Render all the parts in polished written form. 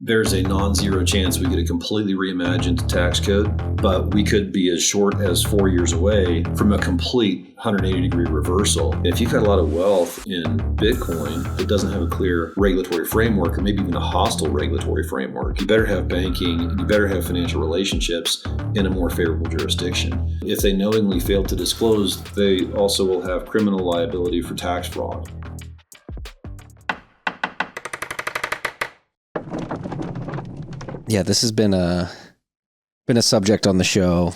there's a non-zero chance we get a completely reimagined tax code, but we could be as short as 4 years away from a complete 180-degree reversal. If you've got a lot of wealth in Bitcoin that doesn't have a clear regulatory framework, or maybe even a hostile regulatory framework, you better have banking and you better have financial relationships in a more favorable jurisdiction. If they knowingly fail to disclose, they also will have criminal liability for tax fraud. Yeah, this has been a subject on the show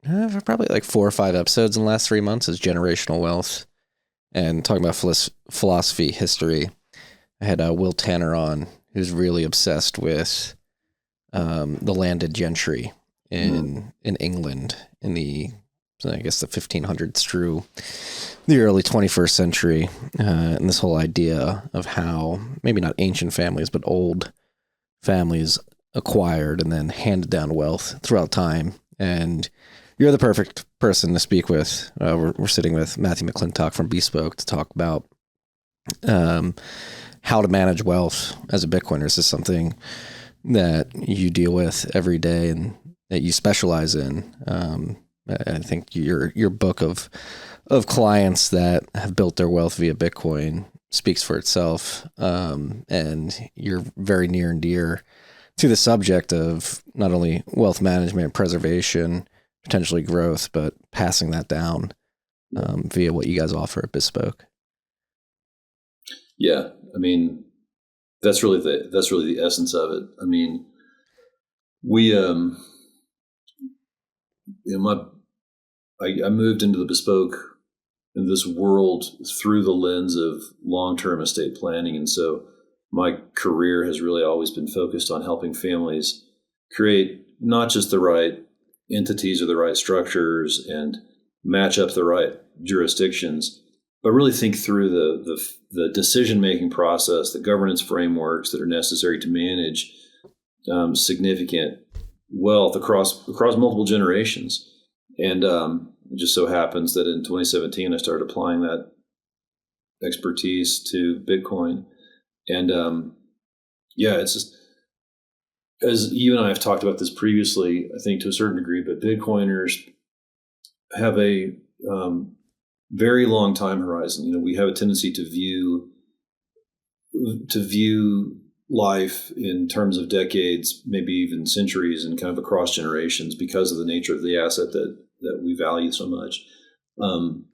for probably like 4 or 5 episodes in the last 3 months, is generational wealth and talking about philosophy, history. I had Will Tanner on, who's really obsessed with the landed gentry in England in the 1500s through the early 21st century, and this whole idea of how maybe not ancient families, but old families acquired and then handed down wealth throughout time. And you're the perfect person to speak with. We're sitting with Matt McClintock from Bespoke to talk about how to manage wealth as a Bitcoiner. This is something that you deal with every day and that you specialize in. I think your book of clients that have built their wealth via Bitcoin speaks for itself. And you're very near and dear to the subject of not only wealth management, preservation, potentially growth, but passing that down via what you guys offer at Bespoke. Yeah, I mean, that's really the essence of it. I mean, we I moved into the Bespoke in this world through the lens of long-term estate planning, and so my career has really always been focused on helping families create not just the right entities or the right structures and match up the right jurisdictions, but really think through the decision-making process, the governance frameworks that are necessary to manage significant wealth across multiple generations. And it just so happens that in 2017, I started applying that expertise to Bitcoin. And it's just, as you and I have talked about this previously, I think to a certain degree, but Bitcoiners have a very long time horizon. You know, we have a tendency to view life in terms of decades, maybe even centuries, and kind of across generations because of the nature of the asset that we value so much. And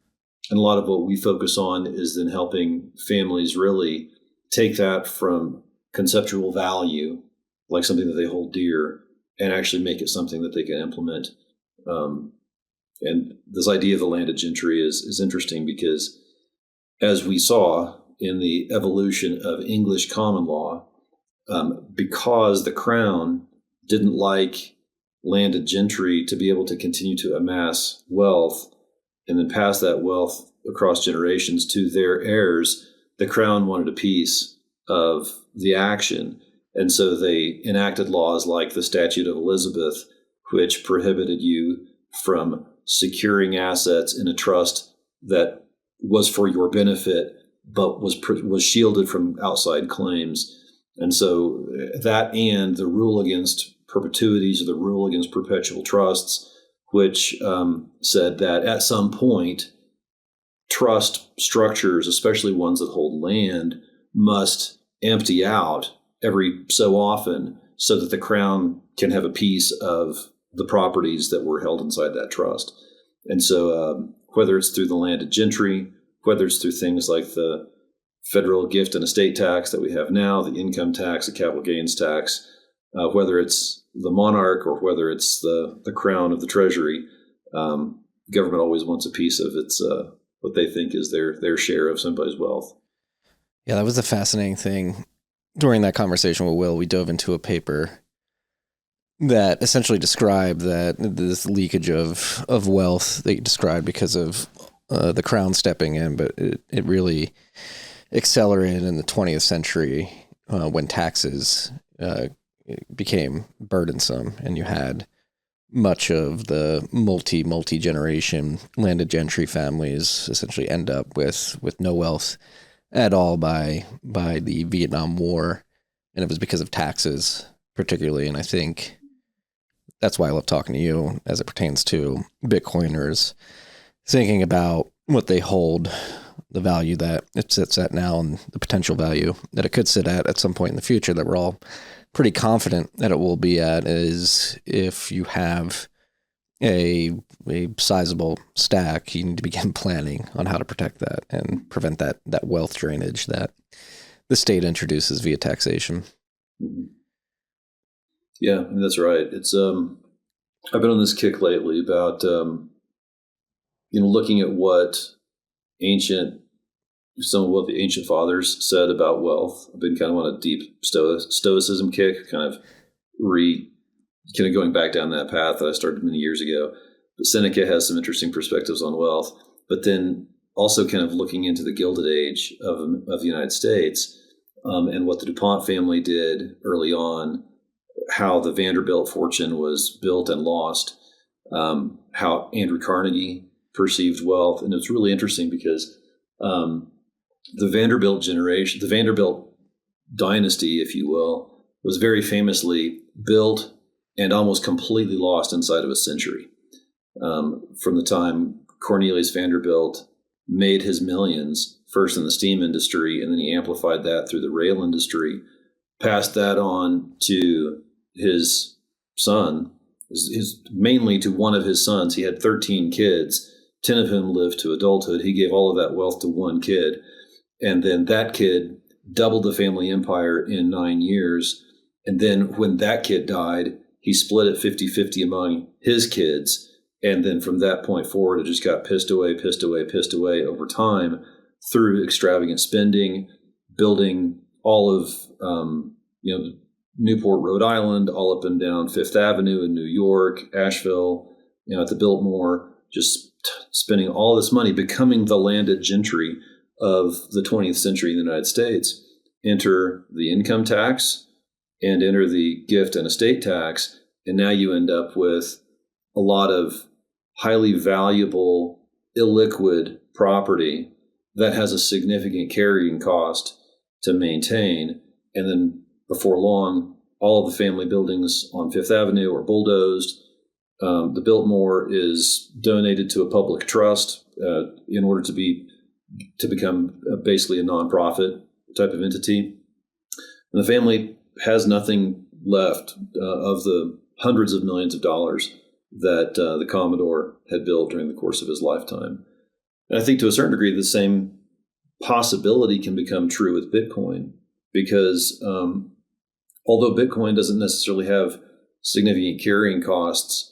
a lot of what we focus on is then helping families really take that from conceptual value, like something that they hold dear, and actually make it something that they can implement. And this idea of the landed gentry is interesting because, as we saw in the evolution of English common law, because the crown didn't like landed gentry to be able to continue to amass wealth and then pass that wealth across generations to their heirs, the crown wanted a piece of the action. And so they enacted laws like the Statute of Elizabeth, which prohibited you from securing assets in a trust that was for your benefit, but was shielded from outside claims. And so that, and the rule against perpetuities, or the rule against perpetual trusts, which said that at some point, trust structures, especially ones that hold land, must empty out every so often so that the crown can have a piece of the properties that were held inside that trust. And so whether it's through the landed gentry, whether it's through things like the federal gift and estate tax that we have now, the income tax, the capital gains tax, whether it's the monarch or whether it's the crown of the treasury, government always wants a piece of its what they think is their share of somebody's wealth. Yeah, that was the fascinating thing. During that conversation with Will, we dove into a paper that essentially described that this leakage of wealth that you described because of the crown stepping in, but it really accelerated in the 20th century when taxes became burdensome, and you had much of the multi-generation landed gentry families essentially end up with no wealth at all by the Vietnam War, and it was because of taxes particularly. And I think that's why I love talking to you as it pertains to Bitcoiners, thinking about what they hold, the value that it sits at now, and the potential value that it could sit at some point in the future that we're all pretty confident that it will be at, is if you have a sizable stack, you need to begin planning on how to protect that and prevent that wealth drainage that the state introduces via taxation. Mm-hmm. Yeah, that's right. It's I've been on this kick lately about looking at some of what the ancient fathers said about wealth. I've been kind of on a deep stoicism kick, kind of going back down that path that I started many years ago. But Seneca has some interesting perspectives on wealth, but then also kind of looking into the Gilded Age of the United States, and what the DuPont family did early on, how the Vanderbilt fortune was built and lost, how Andrew Carnegie perceived wealth. And it's really interesting because the Vanderbilt generation, the Vanderbilt dynasty, if you will, was very famously built and almost completely lost inside of a century. From the time Cornelius Vanderbilt made his millions, first in the steam industry, and then he amplified that through the rail industry, passed that on to his son, mainly to one of his sons. He had 13 kids, 10 of whom lived to adulthood. He gave all of that wealth to one kid. And then that kid doubled the family empire in 9 years. And then when that kid died, he split it 50-50 among his kids. And then from that point forward, it just got pissed away over time through extravagant spending, building all of Newport, Rhode Island, all up and down Fifth Avenue in New York, Asheville, at the Biltmore, just spending all this money, becoming the landed gentry of the 20th century in the United States. Enter the income tax and enter the gift and estate tax, and now you end up with a lot of highly valuable, illiquid property that has a significant carrying cost to maintain. And then before long, all of the family buildings on Fifth Avenue are bulldozed. The Biltmore is donated to a public trust in order to become basically a nonprofit type of entity. And the family has nothing left of the hundreds of millions of dollars that the Commodore had built during the course of his lifetime. And I think to a certain degree, the same possibility can become true with Bitcoin, because although Bitcoin doesn't necessarily have significant carrying costs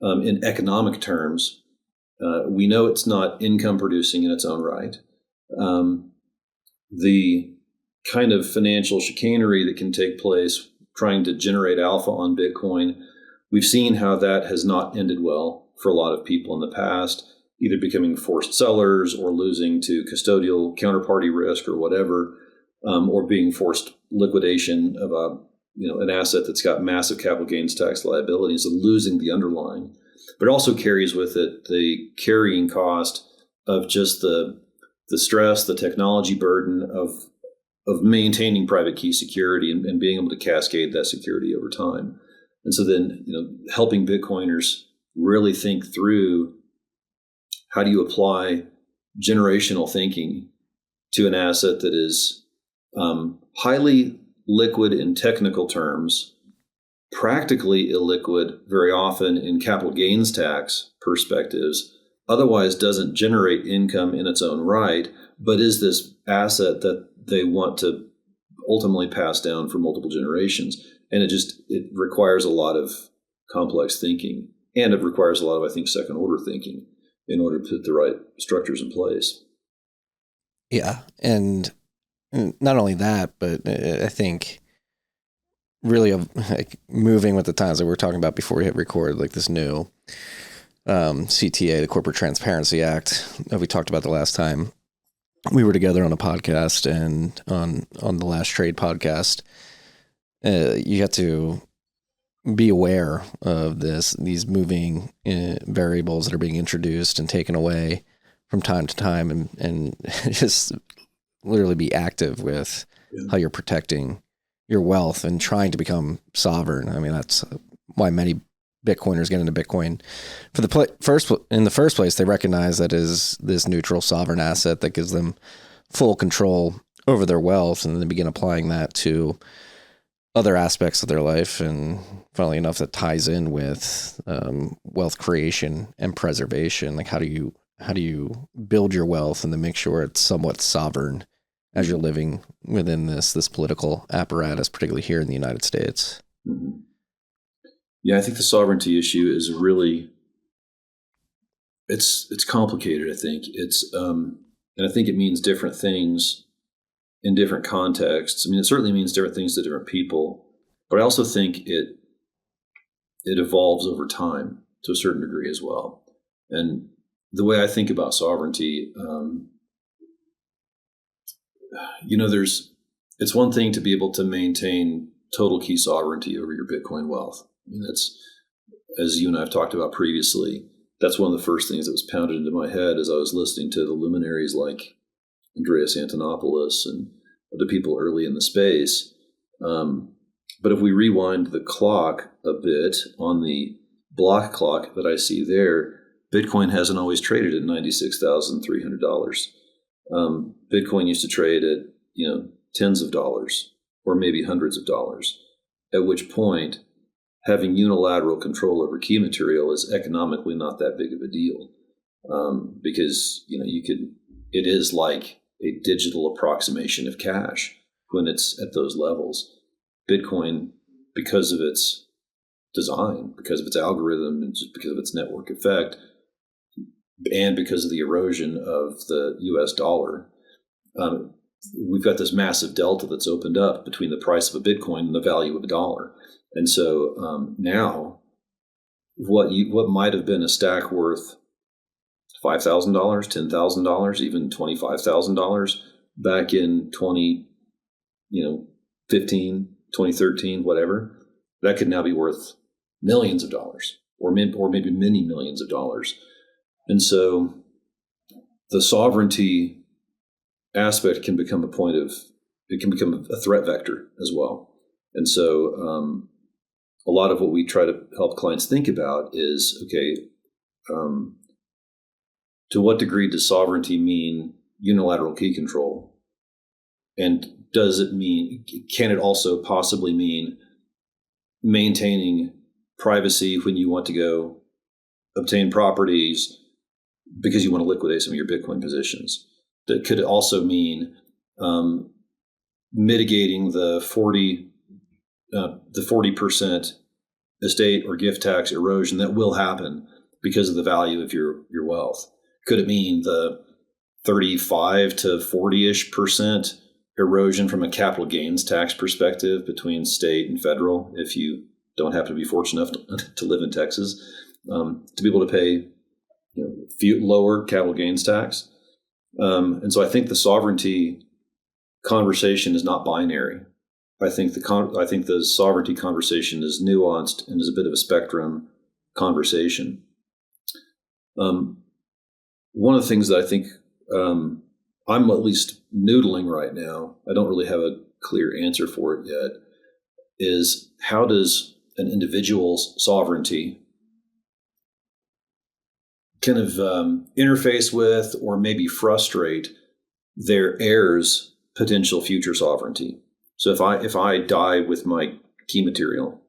in economic terms, we know it's not income producing in its own right. The kind of financial chicanery that can take place trying to generate alpha on Bitcoin, we've seen how that has not ended well for a lot of people in the past, either becoming forced sellers or losing to custodial counterparty risk or whatever, or being forced liquidation of an asset that's got massive capital gains tax liabilities and losing the underlying. But it also carries with it the carrying cost of just the stress, the technology burden of maintaining private key security and being able to cascade that security over time. And so then, helping Bitcoiners really think through, how do you apply generational thinking to an asset that is highly liquid in technical terms, practically illiquid very often in capital gains tax perspectives, otherwise doesn't generate income in its own right, but is this asset that they want to ultimately pass down for multiple generations. And it requires a lot of complex thinking, and it requires a lot of, I think, second order thinking in order to put the right structures in place. Yeah. And not only that, but I think really moving with the times that we were talking about before we hit record, like this new CTA, the Corporate Transparency Act that we talked about the last time we were together on a podcast, and on the Last Trade podcast, you have to be aware of these moving variables that are being introduced and taken away from time to time, and just literally be active with how you're protecting your wealth and trying to become sovereign. I mean, that's why many Bitcoiners get into Bitcoin. In the first place, they recognize that is this neutral sovereign asset that gives them full control over their wealth, and then they begin applying that to other aspects of their life. And funnily enough, that ties in with wealth creation and preservation. Like how do you build your wealth and then make sure it's somewhat sovereign as you're living within this political apparatus, particularly here in the United States? Mm-hmm. Yeah, I think the sovereignty issue is really, it's complicated. I think and I think it means different things in different contexts. I mean, it certainly means different things to different people, but I also think it evolves over time to a certain degree as well. And the way I think about sovereignty, it's one thing to be able to maintain total key sovereignty over your Bitcoin wealth. I mean, that's, as you and I have talked about previously, that's one of the first things that was pounded into my head as I was listening to the luminaries like Andreas Antonopoulos and other people early in the space. But if we rewind the clock a bit on the block clock that I see there, Bitcoin hasn't always traded at $96,300. Bitcoin used to trade at, tens of dollars or maybe hundreds of dollars, at which point having unilateral control over key material is economically not that big of a deal, because it is like a digital approximation of cash when it's at those levels. Bitcoin, because of its design, because of its algorithm, and just because of its network effect, and because of the erosion of the U.S. dollar, we've got this massive delta that's opened up between the price of a Bitcoin and the value of a dollar. And so now, what might have been a stack worth $5,000, $10,000, even $25,000 back in 2015, 2013, whatever, that could now be worth millions of dollars, or maybe many millions of dollars. And so the sovereignty aspect can become a threat vector as well. And so a lot of what we try to help clients think about is, okay, to what degree does sovereignty mean unilateral key control? And can it also possibly mean maintaining privacy when you want to go obtain properties because you want to liquidate some of your Bitcoin positions? That could also mean mitigating the 40% estate or gift tax erosion that will happen because of the value of your wealth. Could it mean the 35 to 40% erosion from a capital gains tax perspective between state and federal, if you don't happen to be fortunate enough to live in Texas, to be able to pay lower capital gains tax? And so I think the sovereignty conversation is not binary. I think the sovereignty conversation is nuanced and is a bit of a spectrum conversation. One of the things that I think I'm at least noodling right now, I don't really have a clear answer for it yet, is how does an individual's sovereignty kind of interface with or maybe frustrate their heirs' potential future sovereignty? So if I die with my key material,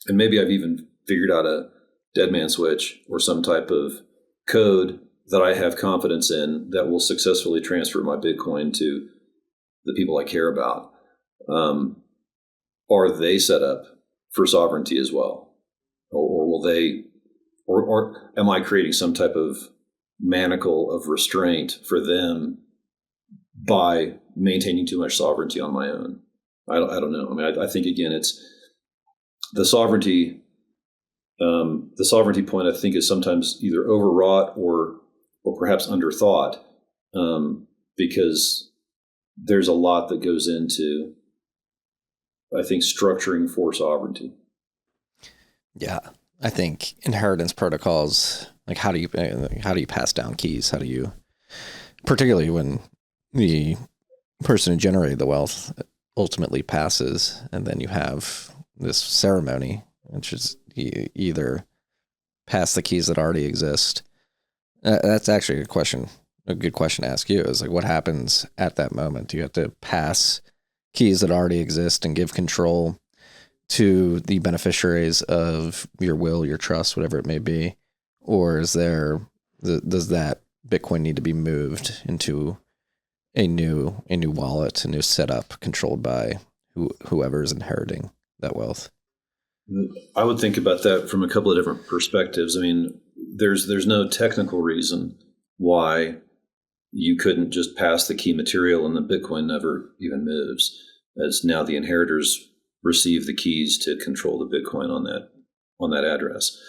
and maybe I've even figured out a dead man switch or some type of code that I have confidence in that will successfully transfer my Bitcoin to the people I care about, are they set up for sovereignty as well? Or will they, or am I creating some type of manacle of restraint for them by maintaining too much sovereignty on my own? I don't know. I mean, I think again, it's the sovereignty. The sovereignty point, I think, is sometimes either overwrought or perhaps underthought, because there's a lot that goes into, I think, structuring for sovereignty. Yeah, I think inheritance protocols, like how do you pass down keys? How do you, particularly when the person who generated the wealth ultimately passes, and then you have this ceremony, which is you either pass the keys that already exist. That's actually a good question to ask you, is like, what happens at that moment? Do you have to pass keys that already exist and give control to the beneficiaries of your will, your trust, whatever it may be? Or does that Bitcoin need to be moved into a new wallet, a new setup controlled by whoever is inheriting that wealth? I would think about that from a couple of different perspectives. I mean, there's no technical reason why you couldn't just pass the key material and the Bitcoin never even moves, as now the inheritors receive the keys to control the Bitcoin on that address.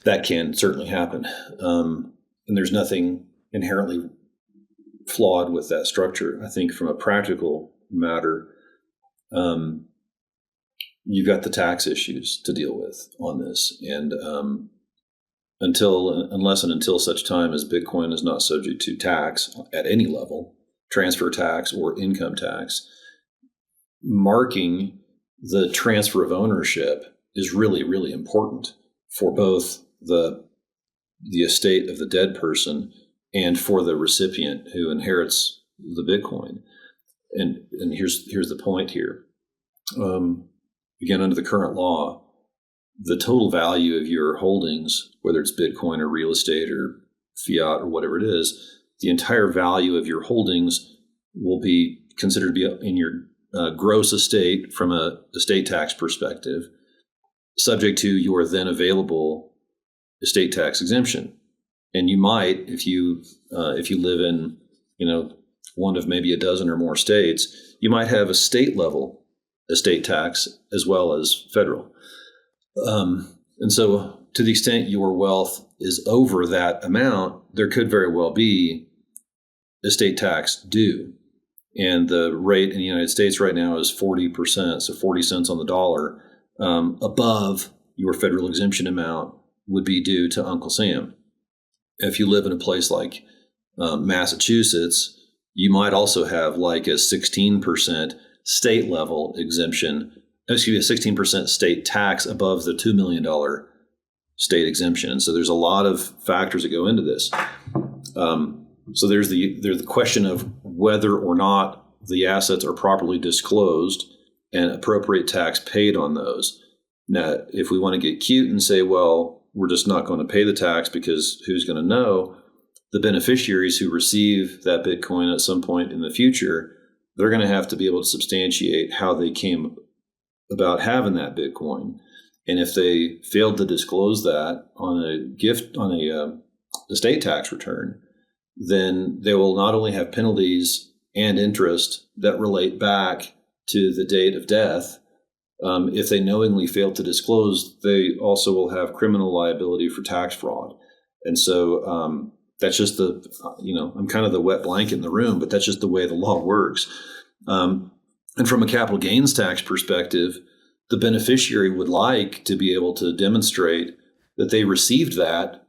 That can certainly happen. And there's nothing inherently flawed with that structure. I think from a practical matter, you've got the tax issues to deal with on this. And unless such time as Bitcoin is not subject to tax at any level, transfer tax or income tax, marking the transfer of ownership is really, really important for both the estate of the dead person and for the recipient who inherits the Bitcoin. And here's the point here. Again, under the current law, the total value of your holdings, whether it's Bitcoin or real estate or fiat or whatever it is, the entire value of your holdings will be considered to be in your gross estate from a estate tax perspective, subject to your then available estate tax exemption. And you might, if you live in, one of maybe a dozen or more states, you might have a state level estate tax as well as federal. And so to the extent your wealth is over that amount, there could very well be estate tax due. And the rate in the United States right now is 40%, so 40 cents on the dollar above your federal exemption amount would be due to Uncle Sam. If you live in a place like Massachusetts, you might also have like a 16% state level exemption, a 16% state tax above the $2 million state exemption. And so there's a lot of factors that go into this. So there's the question of whether or not the assets are properly disclosed and appropriate tax paid on those. Now, if we want to get cute and say, well, we're just not going to pay the tax because who's going to know? The beneficiaries who receive that Bitcoin at some point in the future, they're going to have to be able to substantiate how they came about having that Bitcoin. And if they failed to disclose that on a estate tax return, then they will not only have penalties and interest that relate back to the date of death. If they knowingly fail to disclose, they also will have criminal liability for tax fraud. And so that's just I'm kind of the wet blanket in the room, but that's just the way the law works. And from a capital gains tax perspective, the beneficiary would like to be able to demonstrate that they received that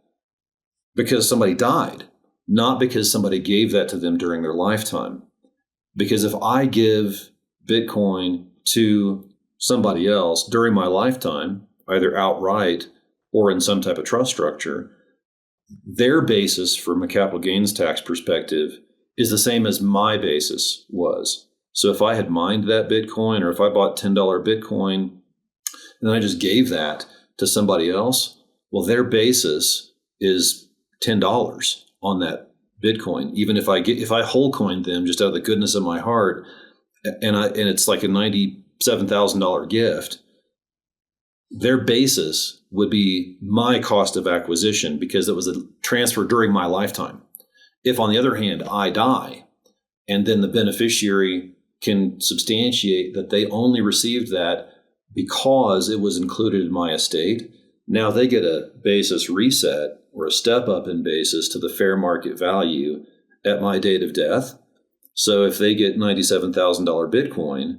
because somebody died, not because somebody gave that to them during their lifetime. Because if I give Bitcoin to somebody else during my lifetime, either outright or in some type of trust structure, their basis from a capital gains tax perspective is the same as my basis was. So if I had mined that Bitcoin, or if I bought $10 Bitcoin and then I just gave that to somebody else, well, their basis is $10 on that Bitcoin. Even if I whole coined them just out of the goodness of my heart, and it's like a $97,000 gift, their basis would be my cost of acquisition because it was a transfer during my lifetime. If, on the other hand, I die, and then the beneficiary can substantiate that they only received that because it was included in my estate, now they get a basis reset or a step up in basis to the fair market value at my date of death. So if they get $97,000 Bitcoin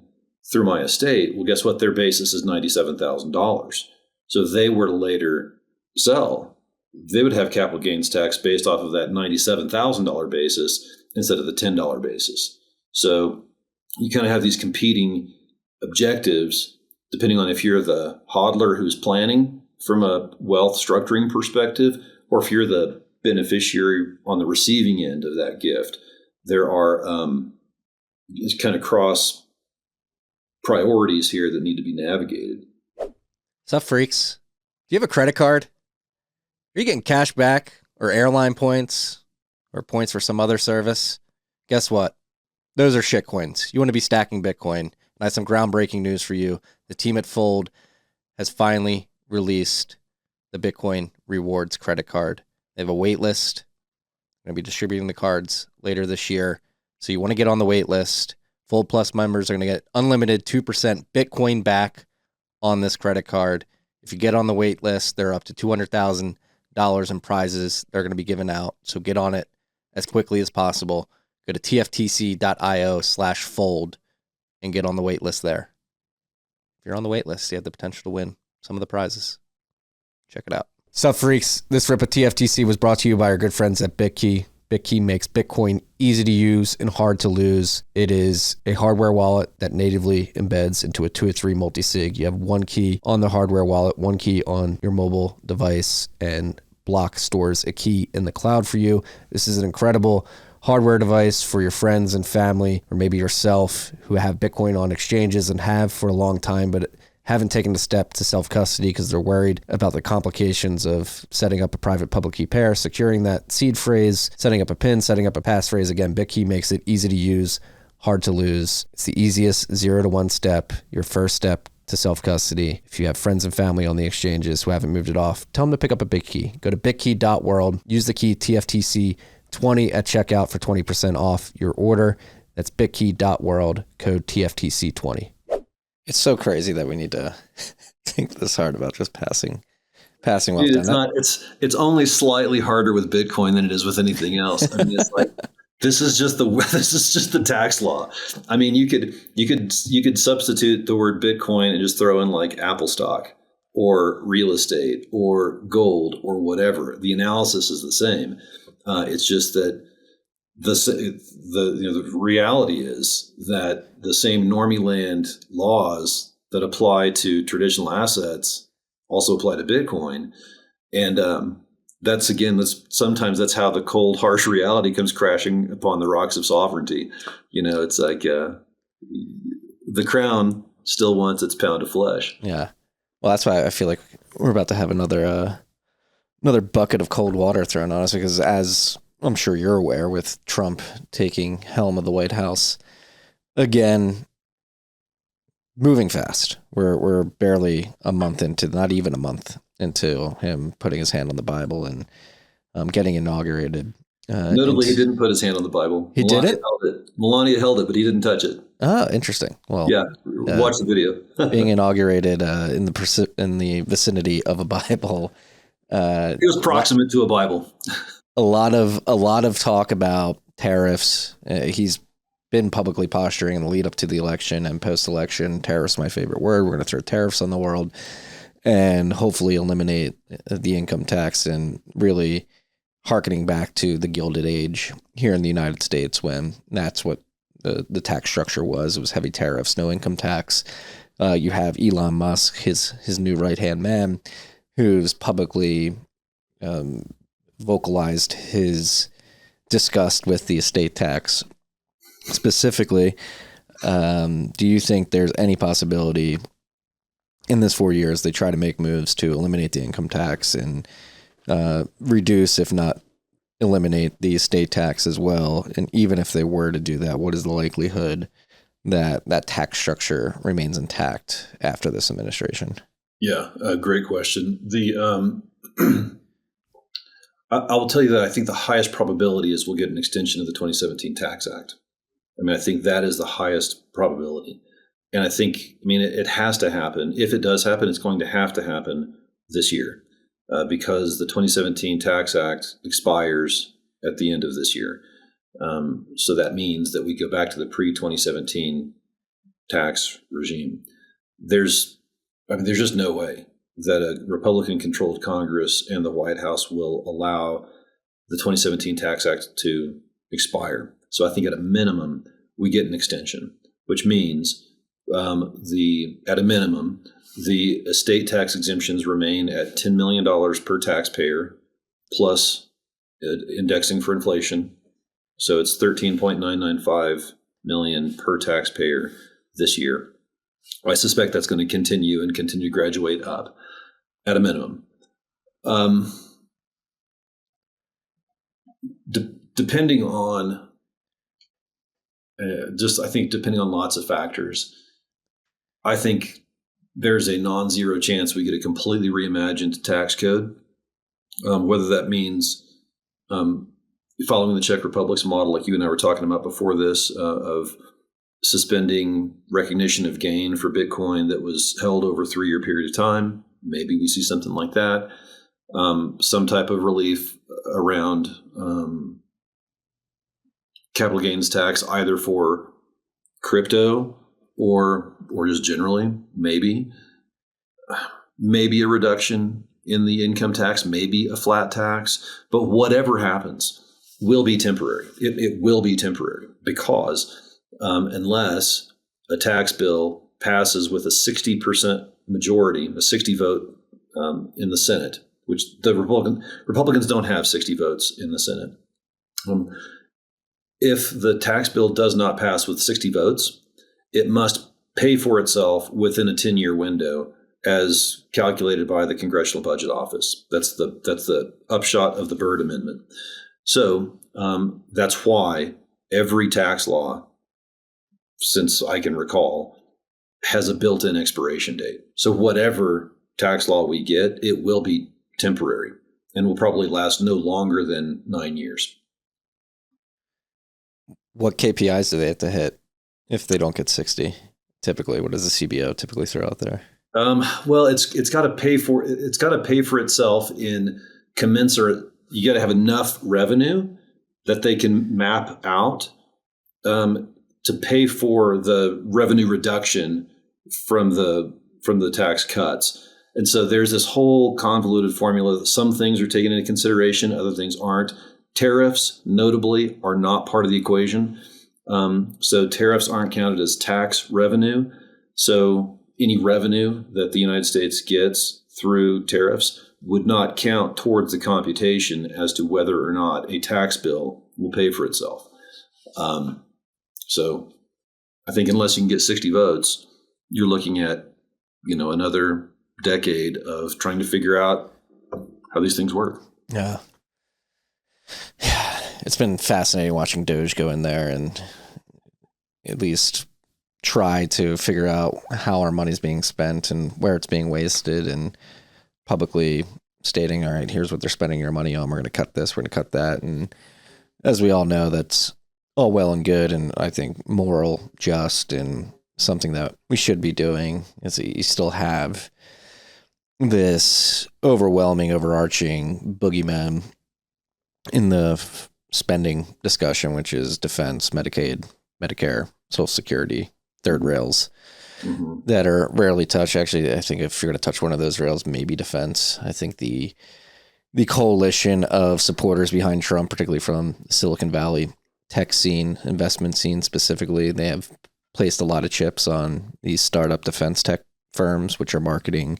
through my estate, well, guess what? Their basis is $97,000. So if they were to later sell, they would have capital gains tax based off of that $97,000 basis instead of the $10 basis. So you kind of have these competing objectives depending on if you're the hodler who's planning from a wealth structuring perspective, or if you're the beneficiary on the receiving end of that gift. There are kind of cross priorities here that need to be navigated. What's up, freaks? Do you have a credit card? Are you getting cash back or airline points or points for some other service? Guess what? Those are shit coins. You want to be stacking Bitcoin. And I have some groundbreaking news for you. The team at Fold has finally released the Bitcoin Rewards credit card. They have a wait list. They're going to be distributing the cards later this year. So you want to get on the wait list. Fold Plus members are going to get unlimited 2% Bitcoin back on this credit card. If you get on the wait list, they're up to $200,000 in prizes they're going to be giving out. So get on it as quickly as possible. Go to tftc.io/fold and get on the wait list there. If you're on the wait list, you have the potential to win some of the prizes. Check it out. Sup, freaks? This rip of TFTC was brought to you by our good friends at Bitkey. Bitkey makes Bitcoin easy to use and hard to lose. It is a hardware wallet that natively embeds into a 2 or 3 multi-sig. You have one key on the hardware wallet, one key on your mobile device, and Block stores a key in the cloud for you. This is an incredible hardware device for your friends and family, or maybe yourself, who have Bitcoin on exchanges and have for a long time, but haven't taken the step to self-custody because they're worried about the complications of setting up a private public key pair, securing that seed phrase, setting up a PIN, setting up a passphrase. Again, Bitkey makes it easy to use, hard to lose. It's the easiest 0 to 1 step, your first step to self-custody. If you have friends and family on the exchanges who haven't moved it off, tell them to pick up a Bitkey. Go to bitkey.world, use the key TFTC20 at checkout for 20% off your order. That's bitkey.world, code TFTC20. It's so crazy that we need to think this hard about just passing wealth down. It's only slightly harder with Bitcoin than it is with anything else. I mean, it's like this is just the tax law. I mean, you could substitute the word Bitcoin and just throw in like Apple stock or real estate or gold or whatever. The analysis is the same. It's just that the reality is that the same normie land laws that apply to traditional assets also apply to Bitcoin. And sometimes that's how the cold, harsh reality comes crashing upon the rocks of sovereignty. It's like the crown still wants its pound of flesh. Yeah. Well, that's why I feel like we're about to have another bucket of cold water thrown on us, because as I'm sure you're aware, with Trump taking helm of the White House again, moving fast. We're barely a month into, not even a month into him putting his hand on the Bible and getting inaugurated. Notably, he didn't put his hand on the Bible. Melania held it. Melania held it, but he didn't touch it. Oh, interesting. Well, yeah, watch the video. Being inaugurated in the vicinity of a Bible. He was proximate to a Bible. A lot of talk about tariffs. He's been publicly posturing in the lead up to the election and post-election. Tariffs, my favorite word. We're going to throw tariffs on the world and hopefully eliminate the income tax, and really hearkening back to the Gilded Age here in the United States, when that's what the tax structure was. It was heavy tariffs, no income tax. You have Elon Musk, his new right-hand man, who's publicly vocalized his disgust with the estate tax. Specifically, do you think there's any possibility in this 4 years they try to make moves to eliminate the income tax and reduce, if not eliminate, the estate tax as well? And even if they were to do that, what is the likelihood that that tax structure remains intact after this administration? Yeah, great question. I will tell you that I think the highest probability is we'll get an extension of the 2017 Tax Act. I mean, I think that is the highest probability. And I think, it has to happen. If it does happen, it's going to happen this year because the 2017 Tax Act expires at the end of this year. So that means that we go back to the pre-2017 tax regime. There's just no way that a Republican-controlled Congress and the White House will allow the 2017 Tax Act to expire. So I think at a minimum, we get an extension. which means at a minimum, the estate tax exemptions remain at $10 million per taxpayer plus indexing for inflation. So it's $13.995 million per taxpayer this year. I suspect that's going to continue to graduate up at a minimum. Depending on depending on lots of factors, I think there's a non-zero chance we get a completely reimagined tax code. Whether that means following the Czech Republic's model, like you and I were talking about before this, of suspending recognition of gain for Bitcoin that was held over a 3-year period of time. Maybe we see something like that. Some type of relief around capital gains tax, either for crypto or just generally, maybe a reduction in the income tax, maybe a flat tax, but whatever happens will be temporary. It will be temporary because unless a tax bill passes with a 60% majority, a 60 vote in the Senate, which the Republicans don't have 60 votes in the Senate. If the tax bill does not pass with 60 votes, it must pay for itself within a 10-year window as calculated by the Congressional Budget Office. That's the upshot of the Byrd Amendment. So that's why every tax law, since I can recall, has a built-in expiration date. So whatever tax law we get, it will be temporary and will probably last no longer than 9 years. What KPIs do they have to hit if they don't get 60? Typically, what does the CBO typically throw out there? Well, it's got to pay for itself in commensurate. You got to have enough revenue that they can map out to pay for the revenue reduction from the tax cuts. And so there's this whole convoluted formula that some things are taken into consideration, other things aren't. Tariffs, notably, are not part of the equation. So tariffs aren't counted as tax revenue. So any revenue that the United States gets through tariffs would not count towards the computation as to whether or not a tax bill will pay for itself. So I think unless you can get 60 votes, you're looking at, another decade of trying to figure out how these things work. Yeah. It's been fascinating watching Doge go in there and at least try to figure out how our money's being spent and where it's being wasted, and publicly stating, all right, here's what they're spending your money on. We're going to cut this, we're going to cut that. And as we all know, that's all well and good, and I think moral, just, and something that we should be doing. Is that you still have this overwhelming, overarching boogeyman in the spending discussion, which is defense, Medicaid, Medicare, Social Security, third rails that are rarely touched. Actually, I think if you're going to touch one of those rails, maybe defense. I think the coalition of supporters behind Trump, particularly from Silicon Valley tech scene, investment scene specifically, they have placed a lot of chips on these startup defense tech firms, which are marketing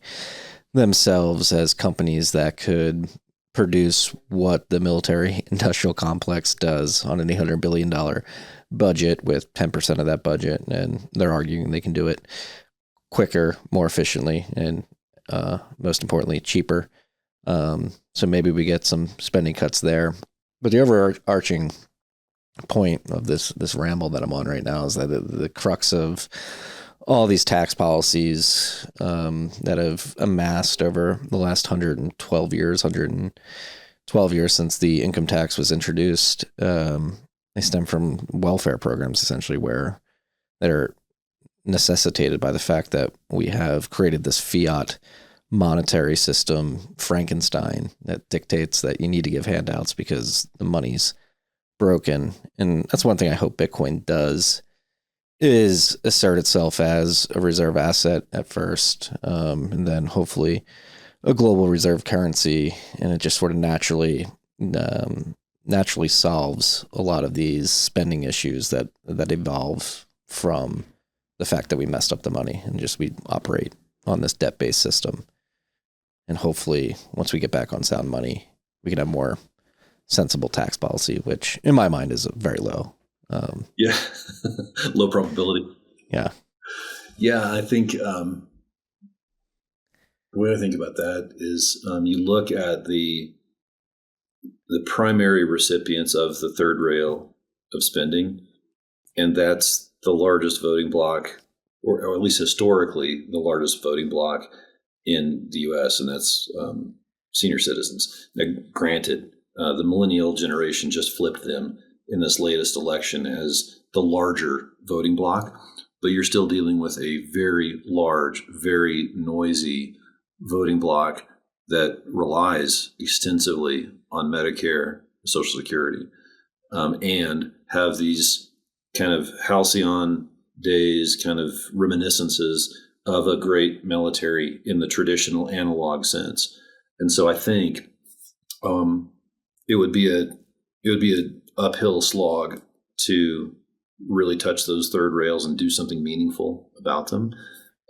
themselves as companies that could produce what the military industrial complex does on an $800 billion budget with 10% of that budget. And they're arguing they can do it quicker, more efficiently, and most importantly, cheaper. So maybe we get some spending cuts there. But the overarching point of this ramble that I'm on right now is that the crux of all these tax policies that have amassed over the last 112 years since the income tax was introduced, they stem from welfare programs, essentially, that are necessitated by the fact that we have created this fiat monetary system, Frankenstein, that dictates that you need to give handouts because the money's broken. And that's one thing I hope Bitcoin does, is assert itself as a reserve asset at first, and then hopefully a global reserve currency, and it just sort of naturally solves a lot of these spending issues that evolve from the fact that we messed up the money and just we operate on this debt-based system. And hopefully, once we get back on sound money, we can have more sensible tax policy, which in my mind is very low. Yeah, low probability. Yeah. Yeah, I think the way I think about that is you look at the primary recipients of the third rail of spending, and that's the largest voting bloc, or at least historically the largest voting bloc in the U.S., and that's senior citizens. Now, granted, the millennial generation just flipped them in this latest election as the larger voting bloc, but you're still dealing with a very large, very noisy voting bloc that relies extensively on Medicare, Social Security, and have these kind of halcyon days, kind of reminiscences of a great military in the traditional analog sense. And so I think it would be an uphill slog to really touch those third rails and do something meaningful about them,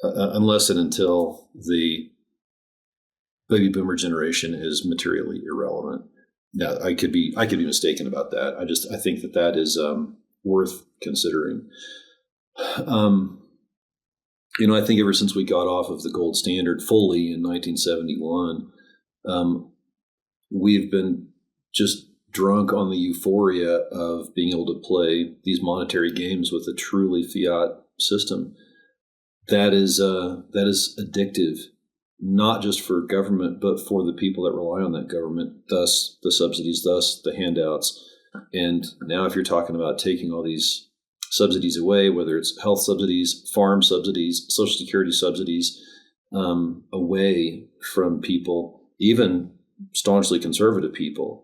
unless and until the baby boomer generation is materially irrelevant. Now, I could be mistaken about that. I think that is worth considering. I think ever since we got off of the gold standard fully in 1971, we've been just drunk on the euphoria of being able to play these monetary games with a truly fiat system. That is addictive, not just for government, but for the people that rely on that government, thus the subsidies, thus the handouts. And now if you're talking about taking all these subsidies away, whether it's health subsidies, farm subsidies, Social Security subsidies, away from people, even staunchly conservative people,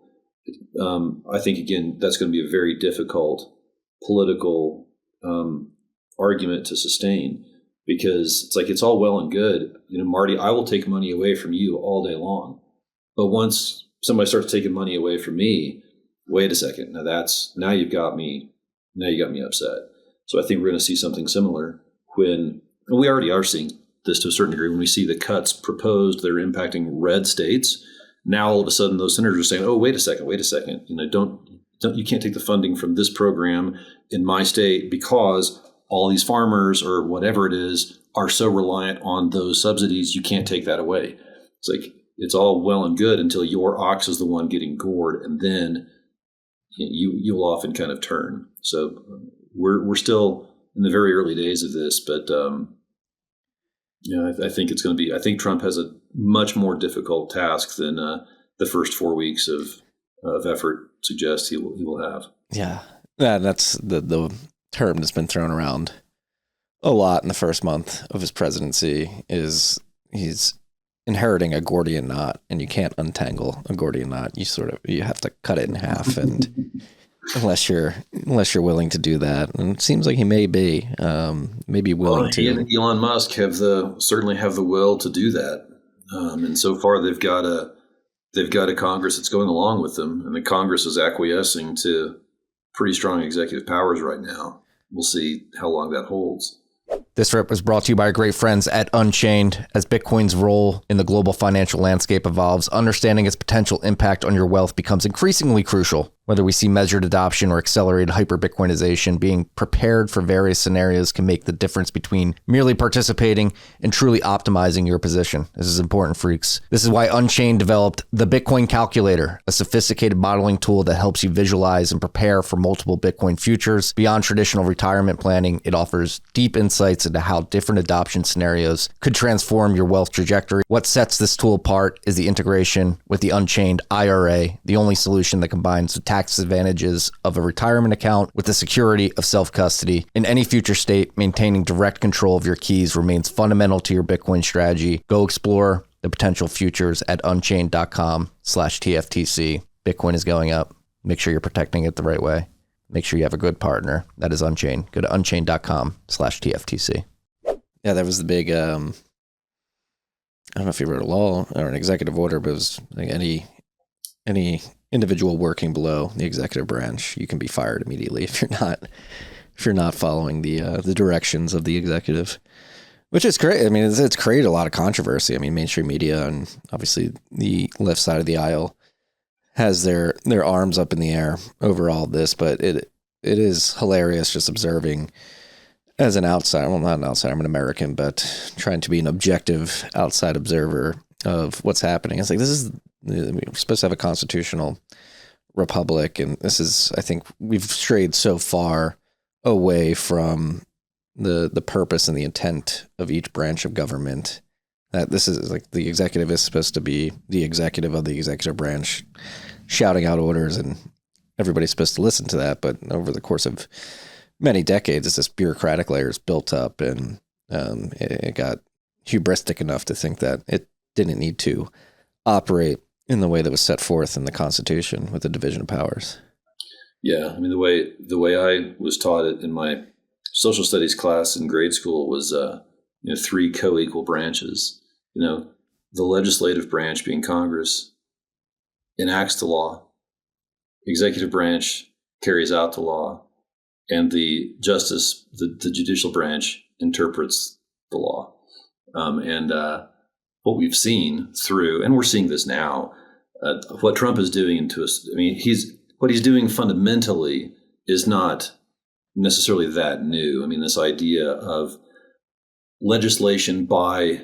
I think, again, that's going to be a very difficult political argument to sustain, because it's like, it's all well and good. Marty, I will take money away from you all day long. But once somebody starts taking money away from me, wait a second, now you've got me upset. So I think we're going to see something similar and we already are seeing this to a certain degree when we see the cuts proposed that are impacting red states. Now all of a sudden those senators are saying, oh, wait a second. You can't take the funding from this program in my state because all these farmers or whatever it is are so reliant on those subsidies. You can't take that away. It's like, it's all well and good until your ox is the one getting gored, and then you'll often kind of turn. So we're still in the very early days of this, but I think it's going to be. I think Trump has a much more difficult task than the first 4 weeks of effort suggests he will have. Yeah, that's the term that's been thrown around a lot in the first month of his presidency. Is he's inheriting a Gordian knot, and you can't untangle a Gordian knot. You have to cut it in half, and unless you're willing to do that, and it seems like he may be willing to. He and Elon Musk certainly have the will to do that, and so far they've got a Congress that's going along with them, and the Congress is acquiescing to pretty strong executive powers right now. We'll see how long that holds. This rip was brought to you by our great friends at Unchained. As Bitcoin's role in the global financial landscape evolves, understanding its potential impact on your wealth becomes increasingly crucial. Whether we see measured adoption or accelerated hyper-Bitcoinization, being prepared for various scenarios can make the difference between merely participating and truly optimizing your position. This is important, freaks. This is why Unchained developed the Bitcoin Calculator, a sophisticated modeling tool that helps you visualize and prepare for multiple Bitcoin futures. Beyond traditional retirement planning, it offers deep insights into how different adoption scenarios could transform your wealth trajectory. What sets this tool apart is the integration with the Unchained IRA, the only solution that combines the tax advantages of a retirement account with the security of self-custody. In any future state, maintaining direct control of your keys remains fundamental to your Bitcoin strategy. Go explore the potential futures at unchained.com/TFTC. Bitcoin is going up. Make sure you're protecting it the right way. Make sure you have a good partner. That is Unchained. Go to unchained.com/TFTC. Yeah, that was the big, I don't know if he wrote a law or an executive order, but it was like any individual working below the executive branch, you can be fired immediately if you're if you're not following the directions of the executive, which is great. I mean, it's created a lot of controversy. I mean, mainstream media and obviously the left side of the aisle has their arms up in the air over all this, but it is hilarious just observing as an outsider. Well, not an outsider, I'm an American, but trying to be an objective outside observer of what's happening. It's like, we're supposed to have a constitutional republic, and this is, I think we've strayed so far away from the purpose and the intent of each branch of government that this is like the executive is supposed to be the executive of the executive branch shouting out orders, and everybody's supposed to listen to that. But over the course of many decades, it's this bureaucratic layers built up, and it got hubristic enough to think that it didn't need to operate in the way that was set forth in the Constitution with the division of powers. Yeah, I mean, the way I was taught it in my social studies class in grade school was, 3 co-equal branches. The legislative branch, being Congress, enacts the law, executive branch carries out the law, and the judicial branch interprets the law. And what we've seen through, and we're seeing this now, what Trump is doing what he's doing fundamentally is not necessarily that new. I mean, this idea of legislation by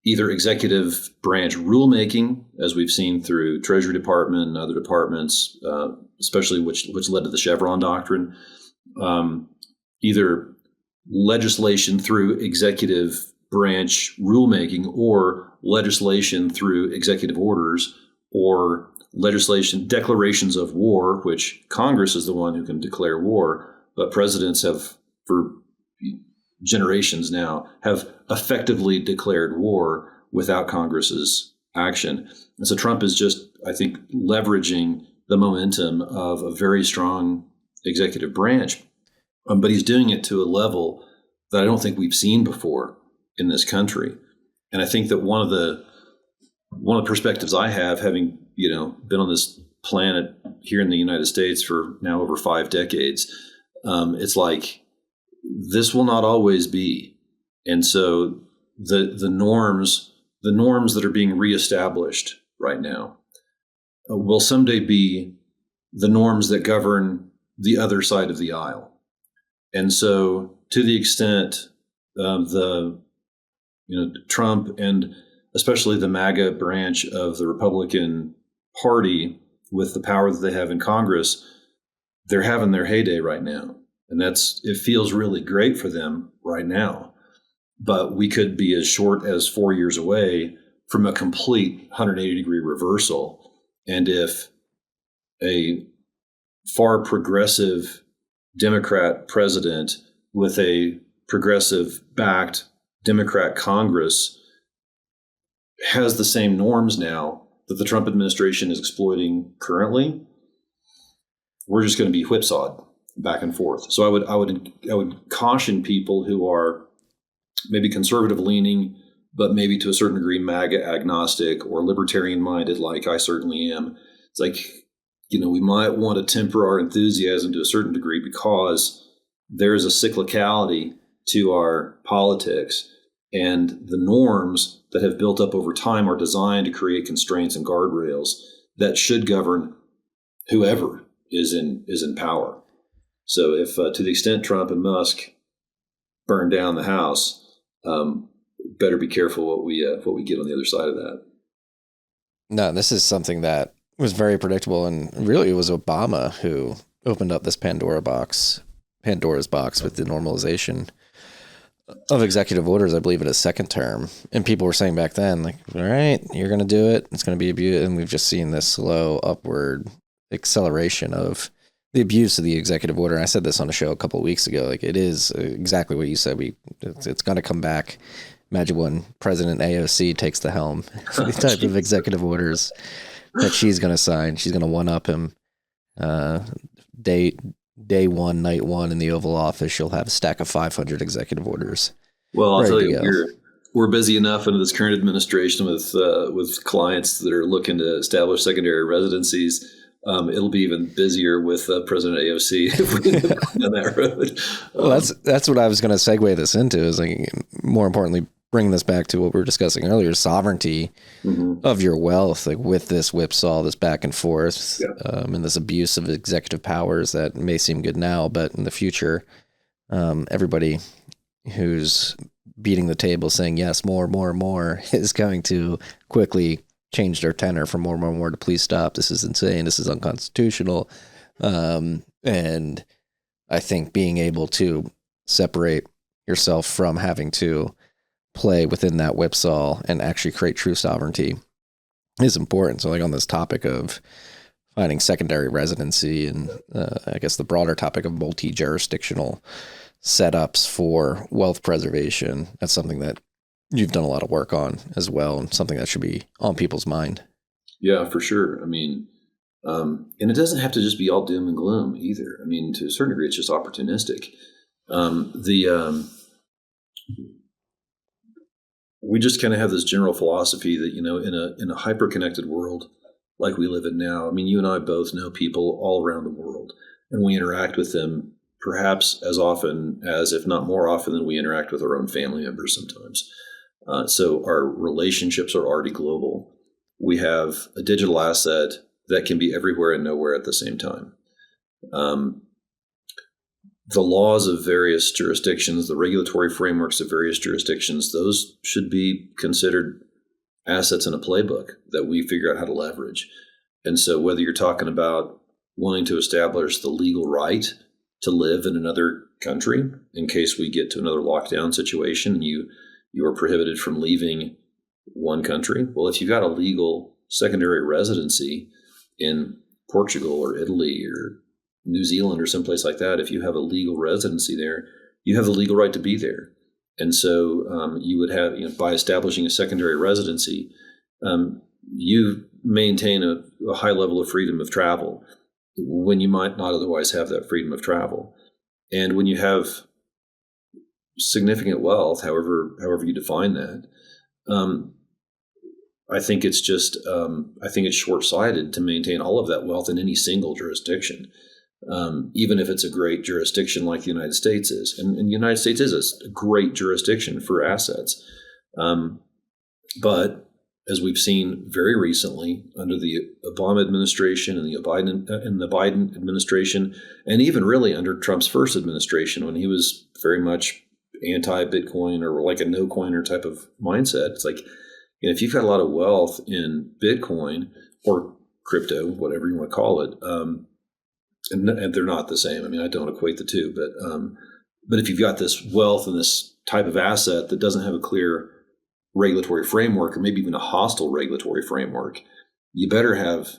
either executive branch rulemaking, as we've seen through Treasury Department and other departments, especially which led to the Chevron doctrine, either legislation through executive branch rulemaking or legislation through executive orders or declarations of war, which Congress is the one who can declare war, but presidents have, for generations now, have effectively declared war without Congress's action. And so Trump is just, I think, leveraging the momentum of a very strong executive branch, but he's doing it to a level that I don't think we've seen before in this country. And I think that one of the perspectives I have, having been on this planet here in the United States for now over 5 decades, it's like this will not always be. And so the norms that are being reestablished right now will someday be the norms that govern the other side of the aisle. And so to the extent Trump and especially the MAGA branch of the Republican Party, with the power that they have in Congress, they're having their heyday right now. And it feels really great for them right now. But we could be as short as 4 years away from a complete 180-degree reversal. And if a far progressive Democrat president with a progressive-backed Democrat Congress has the same norms now that the Trump administration is exploiting currently, we're just going to be whipsawed back and forth. So I would caution people who are maybe conservative leaning, but maybe to a certain degree MAGA agnostic or libertarian minded, like I certainly am. It's like, we might want to temper our enthusiasm to a certain degree because there is a cyclicality to our politics, and the norms that have built up over time are designed to create constraints and guardrails that should govern whoever is in power. So if to the extent Trump and Musk burn down the house, better be careful what we get on the other side of that. No, this is something that was very predictable, and really it was Obama who opened up this Pandora's box with the normalization of executive orders, I believe, in his second term. And people were saying back then, like, all right, you're going to do it. It's going to be abused. And we've just seen this slow upward acceleration of the abuse of the executive order. And I said this on a show a couple of weeks ago. Like, it is exactly what you said. It's going to come back. Imagine when President AOC takes the helm, the type of executive orders that she's going to sign. She's going to one-up him. Day one, night one in the Oval Office, she'll have a stack of 500 executive orders. Well, I'll tell you, we're busy enough under this current administration with clients that are looking to establish secondary residencies. It'll be even busier with President AOC if we go down that road. Well, that's what I was going to segue this into, is like, more importantly, bring this back to what we were discussing earlier, sovereignty of your wealth, like with this whipsaw, this back and forth, and this abuse of executive powers that may seem good now, but in the future, everybody who's beating the table saying yes, more is going to quickly change their tenor from more to please stop. This is insane. This is unconstitutional. And I think being able to separate yourself from having to play within that whipsaw and actually create true sovereignty is important. So like on this topic of finding secondary residency and I guess the broader topic of multi-jurisdictional setups for wealth preservation, that's something that you've done a lot of work on as well, and something that should be on people's mind. Yeah, for sure. I mean, and it doesn't have to just be all doom and gloom either. I mean, to a certain degree, it's just opportunistic. We just kind of have this general philosophy that, in a hyper-connected world like we live in now, I mean, you and I both know people all around the world, and we interact with them perhaps as often as, if not more often than we interact with our own family members sometimes. So our relationships are already global. We have a digital asset that can be everywhere and nowhere at the same time. The laws of various jurisdictions, the regulatory frameworks of various jurisdictions, those should be considered assets in a playbook that we figure out how to leverage. And so whether you're talking about wanting to establish the legal right to live in another country in case we get to another lockdown situation and you are prohibited from leaving one country. Well, if you've got a legal secondary residency in Portugal or Italy or New Zealand or someplace like that, if you have a legal residency there, you have the legal right to be there. And so you would have, by establishing a secondary residency, you maintain a high level of freedom of travel when you might not otherwise have that freedom of travel. And when you have significant wealth, however you define that, I think it's just it's short-sighted to maintain all of that wealth in any single jurisdiction, even if it's a great jurisdiction like the United States is. And the United States is a great jurisdiction for assets, but as we've seen very recently under the Obama administration and the Biden administration, and even really under Trump's first administration when he was very much anti-Bitcoin or like a no-coiner type of mindset. It's like, if you've got a lot of wealth in Bitcoin or crypto, whatever you want to call it, and they're not the same. I mean, I don't equate the two, but if you've got this wealth and this type of asset that doesn't have a clear regulatory framework, or maybe even a hostile regulatory framework, you better have